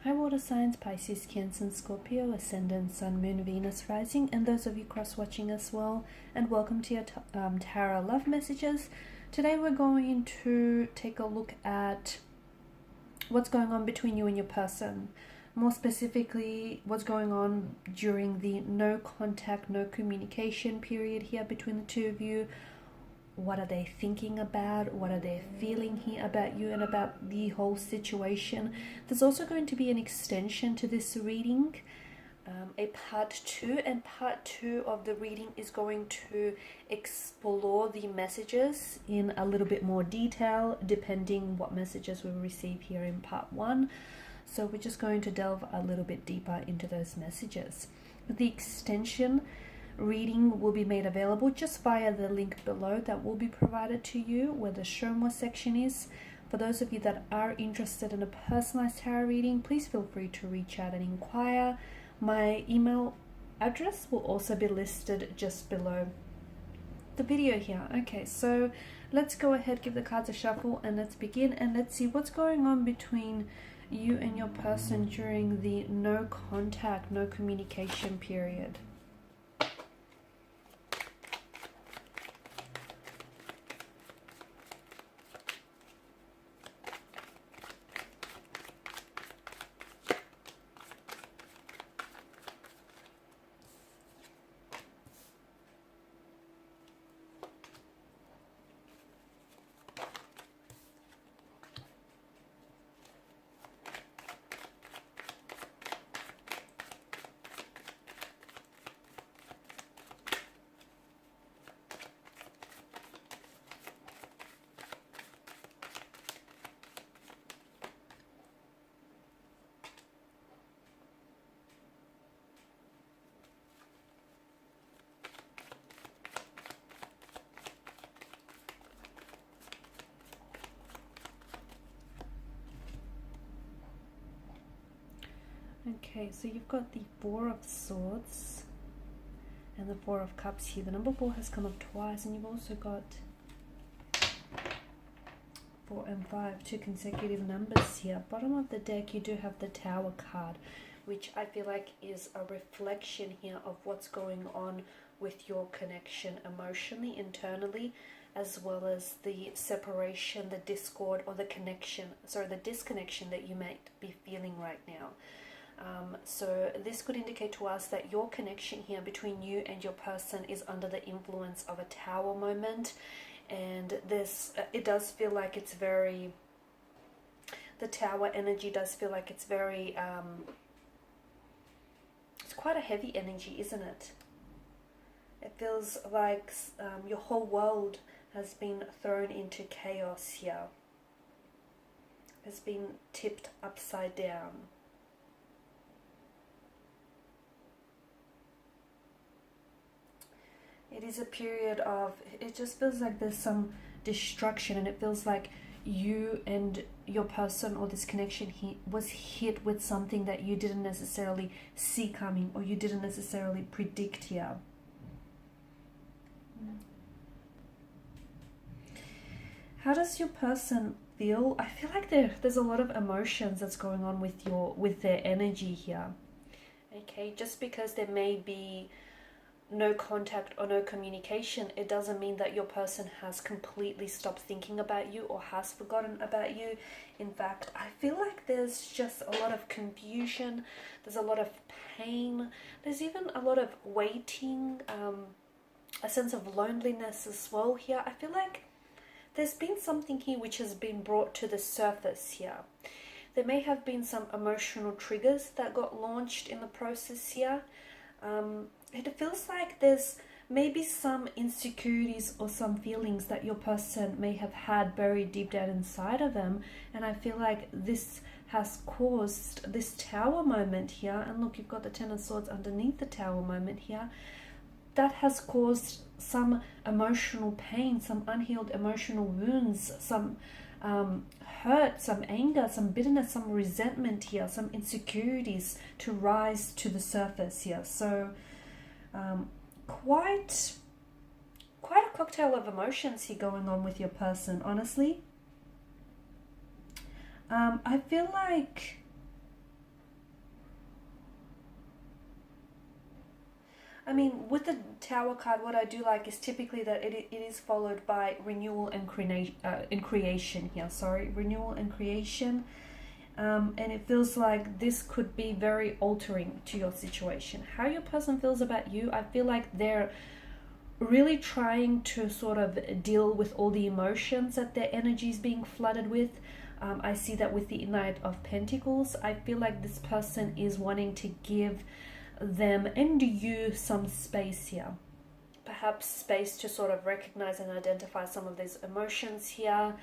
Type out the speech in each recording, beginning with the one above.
Hi water signs, Pisces, Cancer, Scorpio, Ascendant, Sun, Moon, Venus, Rising, and those of you cross-watching as well, and welcome to your Tarot Love Messages. Today we're going to take a look at what's going on between you and your person. More specifically, what's going on during the no contact, no communication period here between the two of you. What are they thinking about? What are they feeling here about you and about the whole situation? There's also going to be an extension to this reading, a part 2, and part 2 of the reading is going to explore the messages in a little bit more detail, depending what messages we receive here in part 1. So we're just going to delve a little bit deeper into those messages. The extension reading will be made available just via the link below that will be provided to you where the show more section is. For those of you that are interested in a personalized tarot reading, please feel free to reach out and inquire. My email address will also be listed just below the video here. Okay, so let's go ahead, give the cards a shuffle, and let's begin, and let's see what's going on between you and your person during the no contact, no communication period. Okay, so you've got the Four of Swords and the Four of Cups here. The number 4 has come up twice, and you've also got 4 and 5, two consecutive numbers here. Bottom of the deck, you do have the Tower card, which I feel like is a reflection here of what's going on with your connection emotionally, internally, as well as the separation, the discord, or the disconnection that you might be feeling right now. So this could indicate to us that your connection here between you and your person is under the influence of a Tower moment, and this it does feel like it's very, the Tower energy does feel like it's very it's quite a heavy energy, isn't it? It feels like your whole world has been thrown into chaos here, has been tipped upside down. It is a period of, it just feels like there's some destruction, and it feels like you and your person, or this connection was hit with something that you didn't necessarily see coming, or you didn't necessarily predict here. How does your person feel? I feel like there's a lot of emotions that's going on with their energy here. Okay, just because there may be no contact or no communication, it doesn't mean that your person has completely stopped thinking about you or has forgotten about you. In fact, I feel like there's just a lot of confusion, there's a lot of pain, there's even a lot of waiting, a sense of loneliness as well here. I feel like there's been something here which has been brought to the surface here. There may have been some emotional triggers that got launched in the process here. It feels like there's maybe some insecurities or some feelings that your person may have had buried deep down inside of them, and I feel like this has caused this Tower moment here. And look, you've got the Ten of Swords underneath the Tower moment here. That has caused some emotional pain, some unhealed emotional wounds, some hurt, some anger, some bitterness, some resentment here, some insecurities to rise to the surface here. So quite a cocktail of emotions here going on with your person, honestly. I feel like I mean, with the Tower card, what I do like is typically that it is followed by renewal and creation here. Sorry, renewal and creation. And it feels like this could be very altering to your situation. How your person feels about you, I feel like they're really trying to sort of deal with all the emotions that their energy is being flooded with. I see that with the Knight of Pentacles. I feel like this person is wanting to give them and you some space here. Perhaps space to sort of recognize and identify some of these emotions here.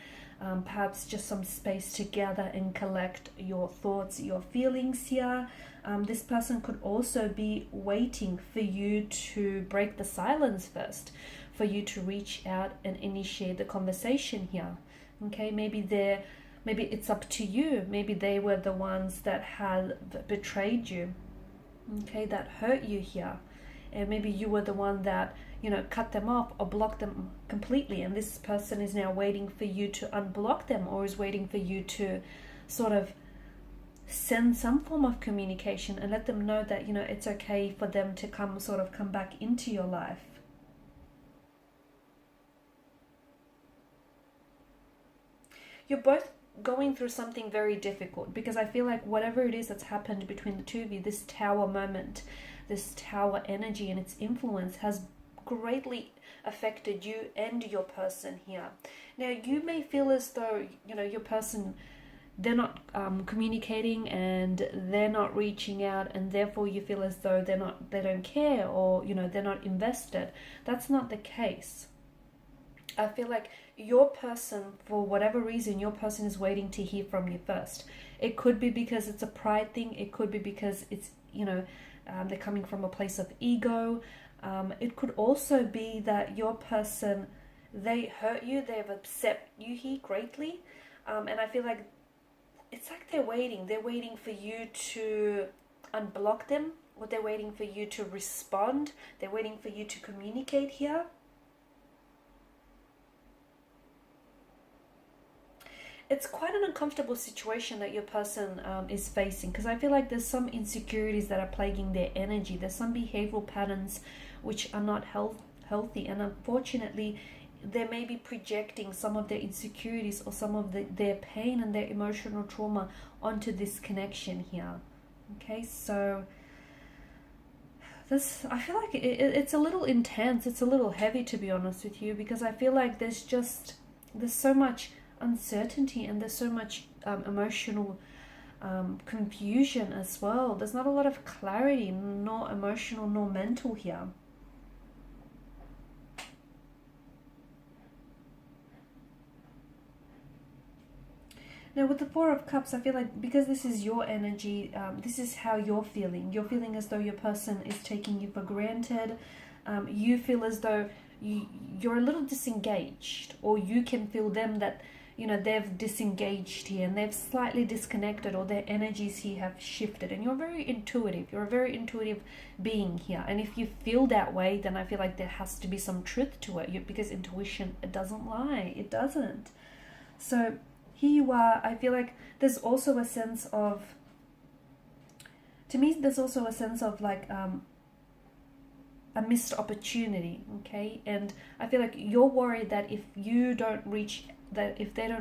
Perhaps just some space to gather and collect your thoughts, your feelings here. This person could also be waiting for you to break the silence first, for you to reach out and initiate the conversation here. Okay, maybe it's up to you. Maybe they were the ones that had betrayed you, okay, that hurt you here. And maybe you were the one that, cut them off or blocked them completely. And this person is now waiting for you to unblock them, or is waiting for you to sort of send some form of communication and let them know that, it's okay for them to come back into your life. You're both going through something very difficult, because I feel like whatever it is that's happened between the two of you, this Tower moment, this Tower energy and its influence has greatly affected you and your person here. Now, you may feel as though, your person, they're not communicating and they're not reaching out, and therefore you feel as though they don't care, or, they're not invested. That's not the case. I feel like your person, for whatever reason, your person is waiting to hear from you first. It could be because it's a pride thing. It could be because it's, they're coming from a place of ego. It could also be that your person, they hurt you. They've upset you here greatly. And I feel like it's like they're waiting. They're waiting for you to unblock them, or they're waiting for you to respond. They're waiting for you to communicate here. It's quite an uncomfortable situation that your person is facing, because I feel like there's some insecurities that are plaguing their energy. There's some behavioral patterns which are not healthy, and unfortunately they may be projecting some of their insecurities or some of their pain and their emotional trauma onto this connection here. Okay, so this, I feel like it's a little intense. It's a little heavy, to be honest with you, because I feel like there's so much uncertainty, and there's so much emotional confusion as well. There's not a lot of clarity, nor emotional nor mental here. Now, with the Four of Cups, I feel like because this is your energy, this is how you're feeling. You're feeling as though your person is taking you for granted. You feel as though you're a little disengaged, or you can feel them that, they've disengaged here and they've slightly disconnected, or their energies here have shifted. And you're very intuitive. You're a very intuitive being here. And if you feel that way, then I feel like there has to be some truth to it, because intuition, it doesn't lie. It doesn't. So here you are. I feel like there's also a sense of, to me, there's also a sense of like a missed opportunity, okay? And I feel like you're worried that if they don't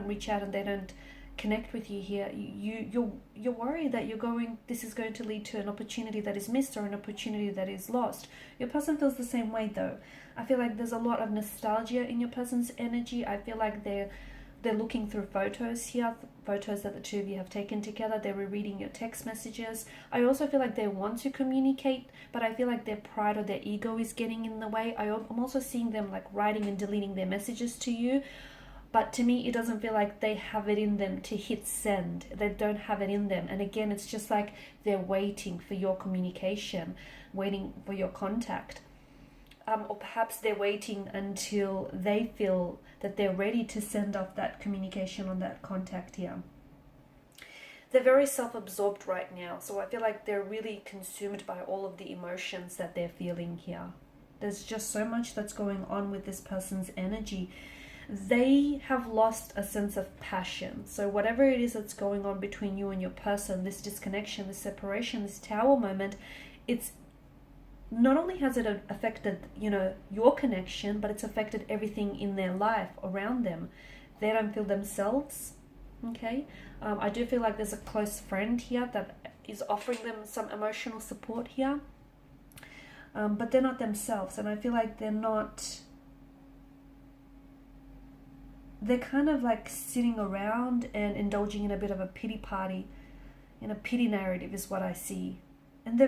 reach out and they don't connect with you here, you're worried that this is going to lead to an opportunity that is missed, or an opportunity that is lost. Your person feels the same way though. I feel like there's a lot of nostalgia in your person's energy. I feel like they're looking through photos here, photos that the two of you have taken together. They're rereading your text messages. I also feel like they want to communicate, but I feel like their pride or their ego is getting in the way. I'm also seeing them like writing and deleting their messages to you. But to me, it doesn't feel like they have it in them to hit send. They don't have it in them. And again, it's just like they're waiting for your communication, waiting for your contact. Or perhaps they're waiting until they feel that they're ready to send off that communication on that contact here. They're very self-absorbed right now. So I feel like they're really consumed by all of the emotions that they're feeling here. There's just so much that's going on with this person's energy. They have lost a sense of passion. So whatever it is that's going on between you and your person, this disconnection, this separation, this Tower moment, it's not only has it affected, your connection, but it's affected everything in their life around them. They don't feel themselves. Okay. I do feel like there's a close friend here that is offering them some emotional support here. But they're not themselves, and I feel like they're kind of like sitting around and indulging in a bit of a pity party, in a pity narrative is what I see. And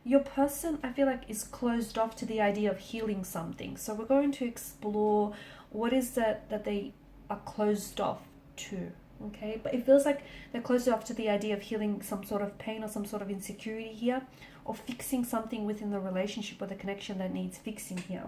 your person, I feel like, is closed off to the idea of healing something. So we're going to explore what is that they are closed off to. Okay, but it feels like they're closed off to the idea of healing some sort of pain or some sort of insecurity here, or fixing something within the relationship or the connection that needs fixing here.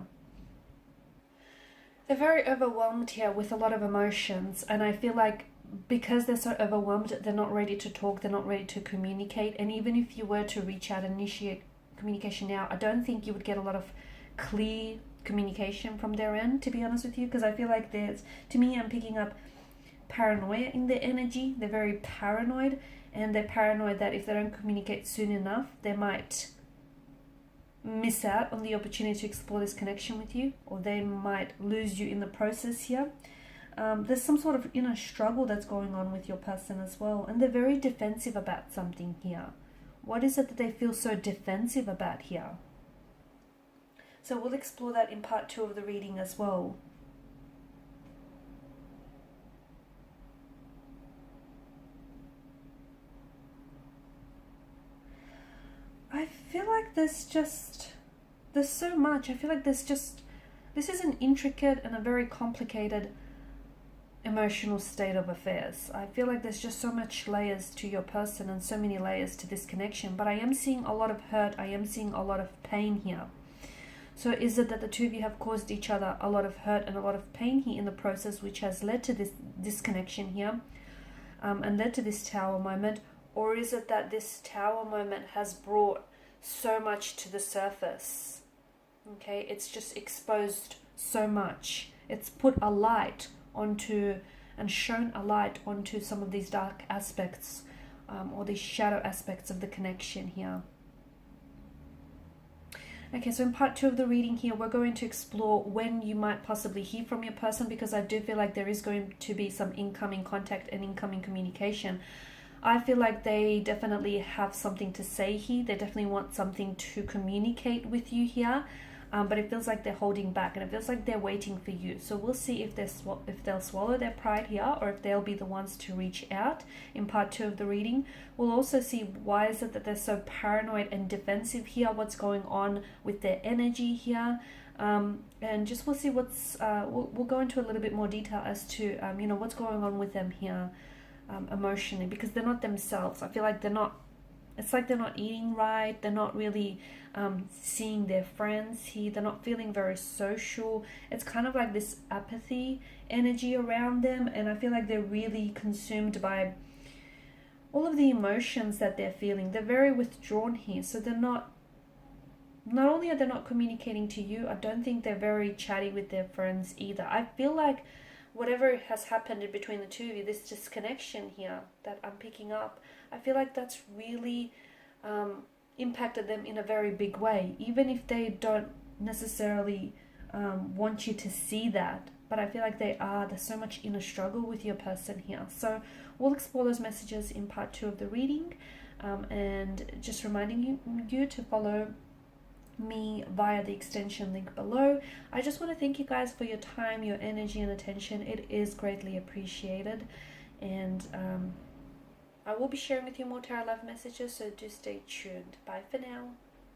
They're very overwhelmed here with a lot of emotions, and I feel like because they're so overwhelmed, they're not ready to talk, they're not ready to communicate. And even if you were to reach out and initiate communication now, I don't think you would get a lot of clear communication from their end, to be honest with you, because I feel like I'm picking up paranoia in their energy. They're very paranoid, and they're paranoid that if they don't communicate soon enough, they might miss out on the opportunity to explore this connection with you, or they might lose you in the process here. There's some sort of inner struggle that's going on with your person as well, and they're very defensive about something here. What is it that they feel so defensive about here? So we'll explore that in part 2 of the reading as well. I feel like there's so much. I feel like this is an intricate and a very complicated emotional state of affairs. I feel like there's just so much layers to your person and so many layers to this connection, but I am seeing a lot of hurt, I am seeing a lot of pain here. So is it that the two of you have caused each other a lot of hurt and a lot of pain here in the process, which has led to this disconnection here, and led to this tower moment? Or is it that this tower moment has brought so much to the surface? Okay, it's just exposed so much. It's put a light onto and shone a light onto some of these dark aspects, or these shadow aspects of the connection here. Okay, so in part 2 of the reading here, we're going to explore when you might possibly hear from your person, because I do feel like there is going to be some incoming contact and incoming communication. I feel like they definitely have something to say here. They definitely want something to communicate with you here. But it feels like they're holding back, and it feels like they're waiting for you. So we'll see if they'll swallow their pride here, or if they'll be the ones to reach out in part 2 of the reading. We'll also see why is it that they're so paranoid and defensive here, what's going on with their energy here. And just we'll see we'll go into a little bit more detail as to, what's going on with them here emotionally, because they're not themselves. I feel like it's like they're not eating right. They're not really seeing their friends here. They're not feeling very social. It's kind of like this apathy energy around them. And I feel like they're really consumed by all of the emotions that they're feeling. They're very withdrawn here. So they're not only are they not communicating to you, I don't think they're very chatty with their friends either. I feel like whatever has happened in between the two of you, this disconnection here that I'm picking up, I feel like that's really impacted them in a very big way, even if they don't necessarily want you to see that. But I feel like there's so much inner struggle with your person here. So we'll explore those messages in part 2 of the reading, and just reminding you to follow me via the extension link below. I just want to thank you guys for your time, your energy and attention. It is greatly appreciated, and I will be sharing with you more tarot love messages, so do stay tuned. Bye for now.